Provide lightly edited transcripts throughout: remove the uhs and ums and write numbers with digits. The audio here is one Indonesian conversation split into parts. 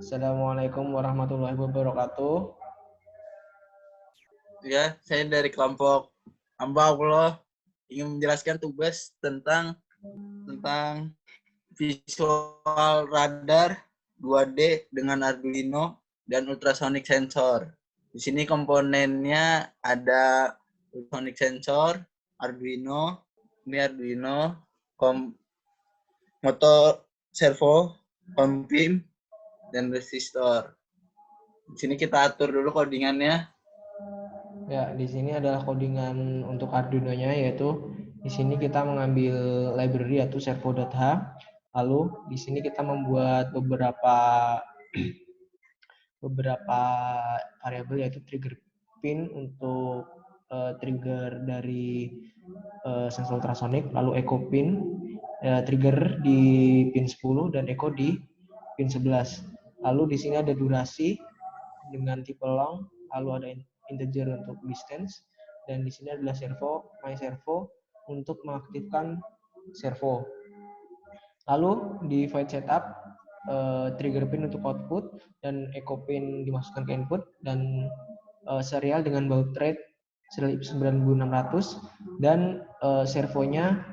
Assalamualaikum warahmatullahi wabarakatuh. Ya, saya dari kelompok Allah ingin menjelaskan tugas tentang visual radar 2D dengan Arduino dan ultrasonic sensor. Di sini komponennya ada ultrasonic sensor, Arduino, motor servo, pin, dan resistor. Di sini kita atur dulu codingannya. Ya, di sini adalah codingan untuk Arduino-nya, yaitu di sini kita mengambil library yaitu servo.h. Lalu di sini kita membuat beberapa variabel yaitu trigger pin untuk trigger dari sensor ultrasonic, lalu echo pin trigger di pin 10 dan echo di pin 11. Lalu di sini ada durasi dengan tipe long, lalu ada integer untuk distance, dan di sini adalah my servo untuk mengaktifkan servo. Lalu di void setup trigger pin untuk output dan echo pin dimasukkan ke input, dan serial dengan baud rate 9600 dan servonya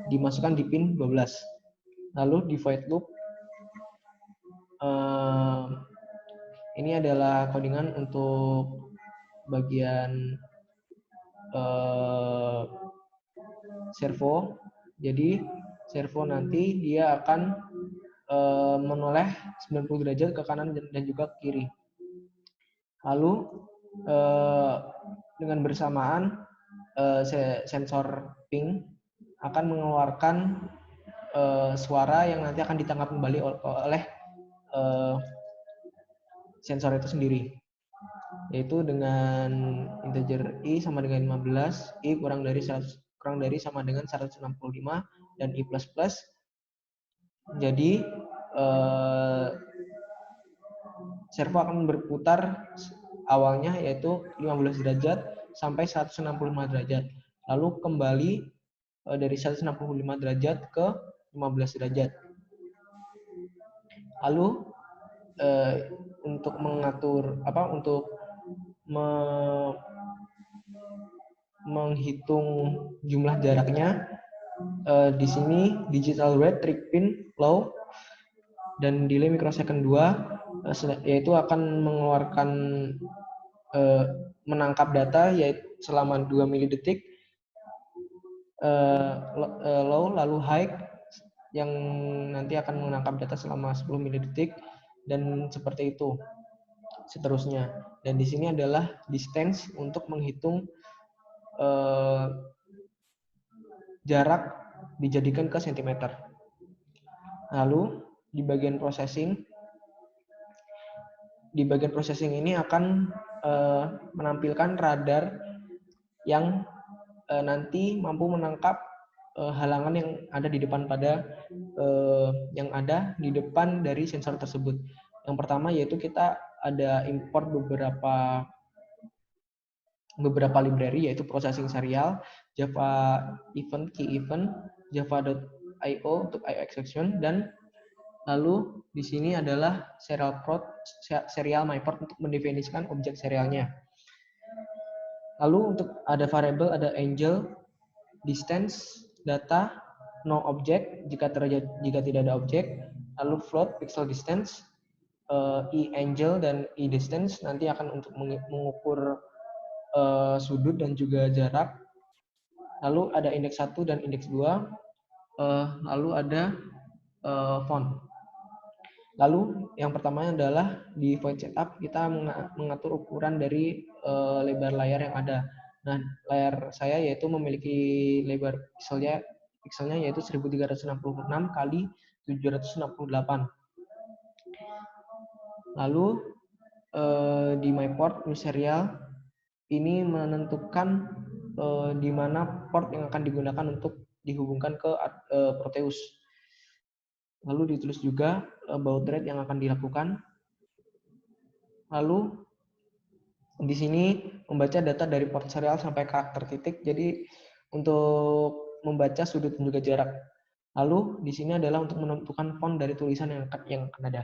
dimasukkan di pin 12. Lalu di void loop ini adalah codingan untuk bagian servo. Jadi servo nanti dia akan menoleh 90 derajat ke kanan dan juga ke kiri. Lalu dengan bersamaan sensor ping akan mengeluarkan suara yang nanti akan ditangkap kembali oleh sensor itu sendiri, yaitu dengan integer i sama dengan 15, i kurang dari sama dengan 165, dan i plus plus. Jadi servo akan berputar awalnya yaitu 15 derajat sampai 165 derajat. Lalu kembali dari 165 derajat ke 15 derajat. Lalu untuk mengatur untuk menghitung jumlah jaraknya, di sini digital rate, trig pin, low, dan delay mikrosecond 2 yaitu akan mengeluarkan menangkap data yaitu selama 2 milidetik, low, lalu high yang nanti akan menangkap data selama 10 milidetik, dan seperti itu seterusnya. Dan di sini adalah distance untuk menghitung jarak dijadikan ke sentimeter. Lalu di bagian processing ini akan menampilkan radar yang nanti mampu menangkap halangan yang ada di depan dari sensor tersebut. Yang pertama yaitu kita ada import beberapa library yaitu processing serial, Java event, key event, java.io untuk IO exception, dan lalu di sini adalah serial myport untuk mendefinisikan objek serialnya. Lalu untuk ada variabel, ada angel, distance, data, no object jika tidak ada objek, lalu float, pixel distance, i angel dan i distance nanti akan untuk mengukur sudut dan juga jarak. Lalu ada indeks 1 dan indeks 2, lalu ada font. Lalu yang pertama adalah di void setup kita mengatur ukuran dari lebar layar yang ada. Nah, layar saya yaitu memiliki lebar pixelnya yaitu 1366 kali 768. Lalu di myport new serial ini menentukan di mana port yang akan digunakan untuk dihubungkan ke Proteus. Lalu ditulis juga baud rate yang akan dilakukan. Lalu di sini membaca data dari port serial sampai karakter titik. Jadi untuk membaca sudut dan juga jarak. Lalu di sini adalah untuk menentukan font dari tulisan yang akan ada.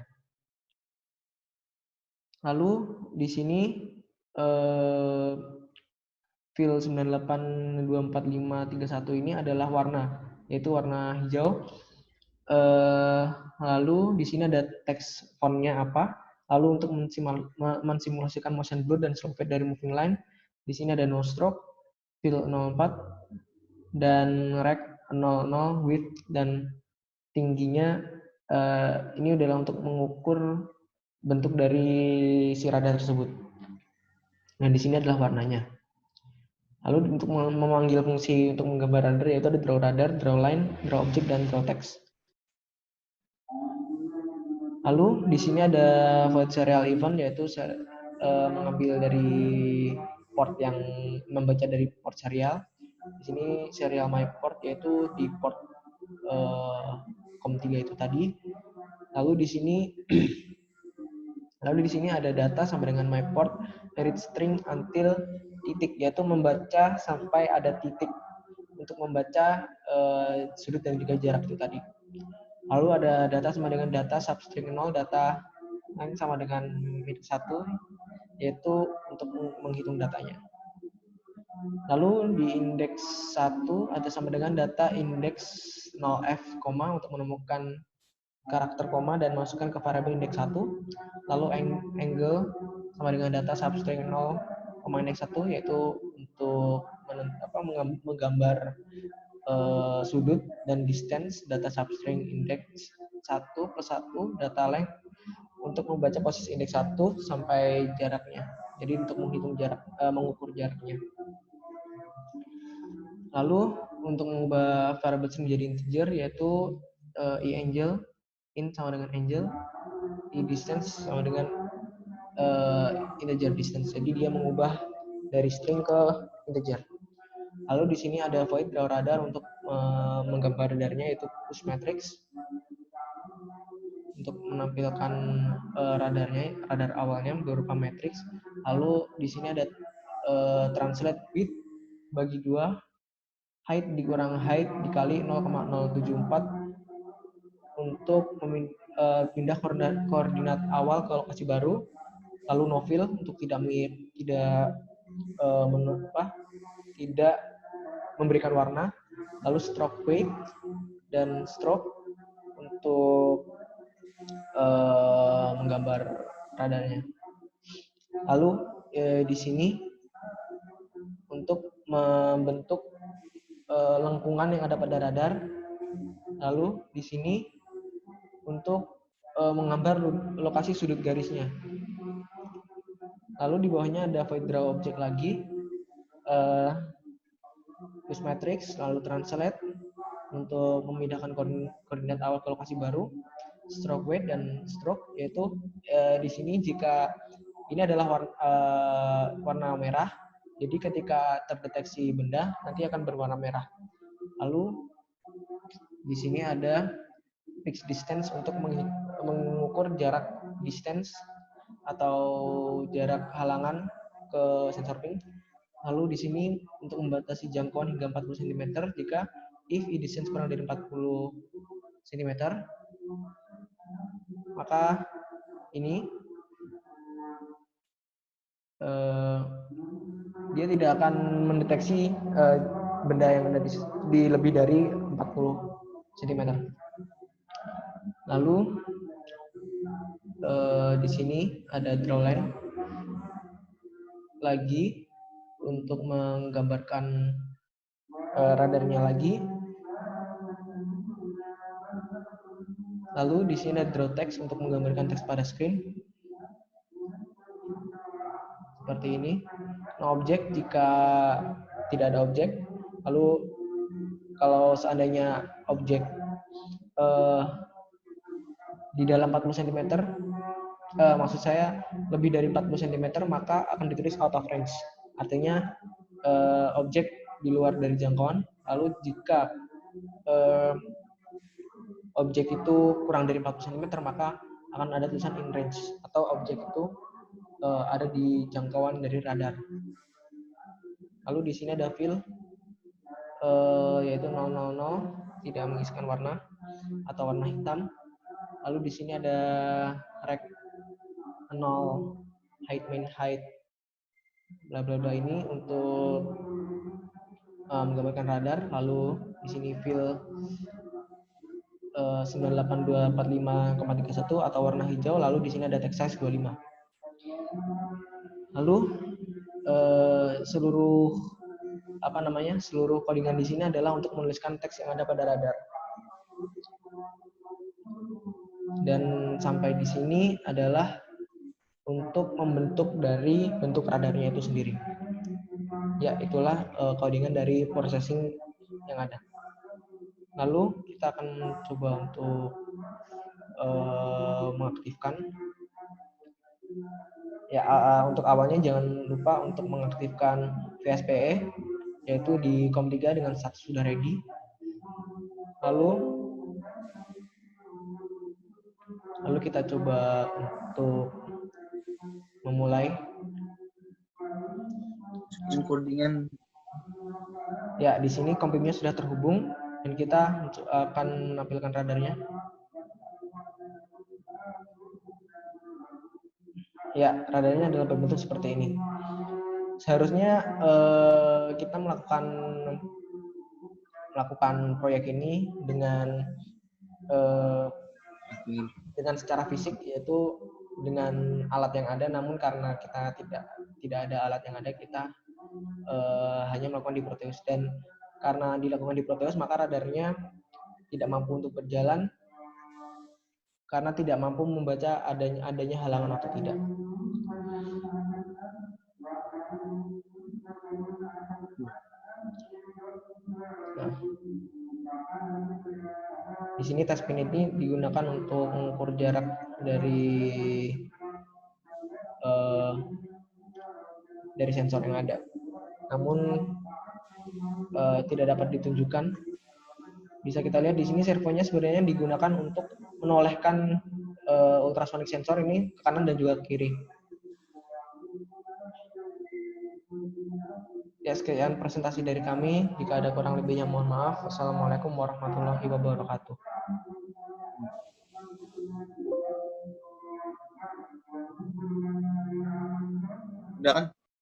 Lalu di sini fill 982451 ini adalah warna, yaitu warna hijau. Lalu di sini ada teks fontnya apa. Lalu untuk mensimulasikan motion blur dan stroke fade dari moving line, di sini ada no stroke, fill 04, dan rect 00, width dan tingginya. Ini adalah untuk mengukur bentuk dari si radar tersebut. Nah, di sini adalah warnanya. Lalu untuk memanggil fungsi untuk menggambar radar yaitu ada draw radar, draw line, draw object, dan draw text. Lalu di sini ada void serial event, yaitu mengambil dari port yang membaca dari port serial. Di sini serial my port yaitu di port COM3 itu tadi. Lalu di sini ada data sampai dengan my port read string until titik, yaitu membaca sampai ada titik untuk membaca sudut dan juga jarak itu tadi. Lalu ada data sama dengan data substring 0, data lain sama dengan -1, yaitu untuk menghitung datanya. Lalu di indeks 1 ada sama dengan data indeks 0f, untuk menemukan karakter koma dan masukkan ke variabel indeks 1. Lalu angle sama dengan data substring 0, indeks 1, yaitu untuk menggambar sudut, dan distance data substring indeks 1 plus 1, data length untuk membaca posisi indeks 1 sampai jaraknya. Jadi untuk menghitung jarak, mengukur jaraknya. Lalu untuk mengubah variable string menjadi integer yaitu iAngel, int sama dengan angel, idistance sama dengan integer distance. Jadi dia mengubah dari string ke integer. Lalu di sini ada void draw radar untuk menggambar radarnya, yaitu push matrix untuk menampilkan radar awalnya berupa matrix. Lalu di sini ada translate width bagi 2, height dikurang height dikali 0,074 untuk pindah koordinat awal ke lokasi baru. Lalu no fill untuk tidak memberikan warna. Lalu stroke weight dan stroke untuk menggambar radarnya. Lalu di sini untuk membentuk lengkungan yang ada pada radar. Lalu di sini untuk menggambar lokasi sudut garisnya. Lalu di bawahnya ada void draw object lagi, push matrix, lalu translate untuk memindahkan koordinat awal ke lokasi baru, stroke weight dan stroke, yaitu di sini jika ini adalah warna merah, jadi ketika terdeteksi benda nanti akan berwarna merah. Lalu di sini ada fixed distance untuk mengukur jarak distance atau jarak halangan ke sensor ping. Lalu di sini untuk membatasi jangkauan hingga 40 cm jika if distance kurang dari 40 cm, maka ini dia tidak akan mendeteksi benda yang ada di lebih dari 40 cm. Lalu di sini ada draw line lagi untuk menggambarkan radarnya lagi. Lalu di sini ada draw text untuk menggambarkan teks pada screen. Seperti ini. No object jika tidak ada objek. Lalu kalau seandainya objek di dalam 40 cm, maksud saya lebih dari 40 cm, maka akan ditulis out of range. Artinya objek di luar dari jangkauan. Lalu jika objek itu kurang dari 40 cm, maka akan ada tulisan in range atau objek itu ada di jangkauan dari radar. Lalu di sini ada fill yaitu 000, tidak mengisikan warna atau warna hitam. Lalu di sini ada rect 0 main height bla bla bla ini untuk menggambarkan radar. Lalu di sini fill 98245,31 atau warna hijau, lalu di sini ada text size 25. Lalu seluruh codingan di sini adalah untuk menuliskan teks yang ada pada radar. Dan sampai di sini adalah untuk membentuk dari bentuk radarnya itu sendiri. Ya, itulah codingan dari processing yang ada. Lalu kita akan coba untuk mengaktifkan. Ya, untuk awalnya jangan lupa untuk mengaktifkan VSPE, yaitu di COM3 dengan status sudah ready. Lalu kita coba untuk memulai. Codingan. Ya, di sini kompimnya sudah terhubung dan kita akan menampilkan radarnya. Ya, radarnya adalah berbentuk seperti ini. Seharusnya kita melakukan proyek ini dengan secara fisik, yaitu dengan alat yang ada. Namun karena kita tidak ada alat yang ada, kita hanya melakukan di Proteus, dan karena dilakukan di Proteus maka radarnya tidak mampu untuk berjalan karena tidak mampu membaca adanya halangan atau tidak. Nah, di sini test pin ini digunakan untuk mengukur jarak dari sensor yang ada. Namun tidak dapat ditunjukkan. Bisa kita lihat di sini servonya sebenarnya digunakan untuk menolehkan ultrasonic sensor ini ke kanan dan juga ke kiri. Ya, sekian presentasi dari kami. Jika ada kurang lebihnya mohon maaf. Wassalamualaikum warahmatullahi wabarakatuh. Udah kan?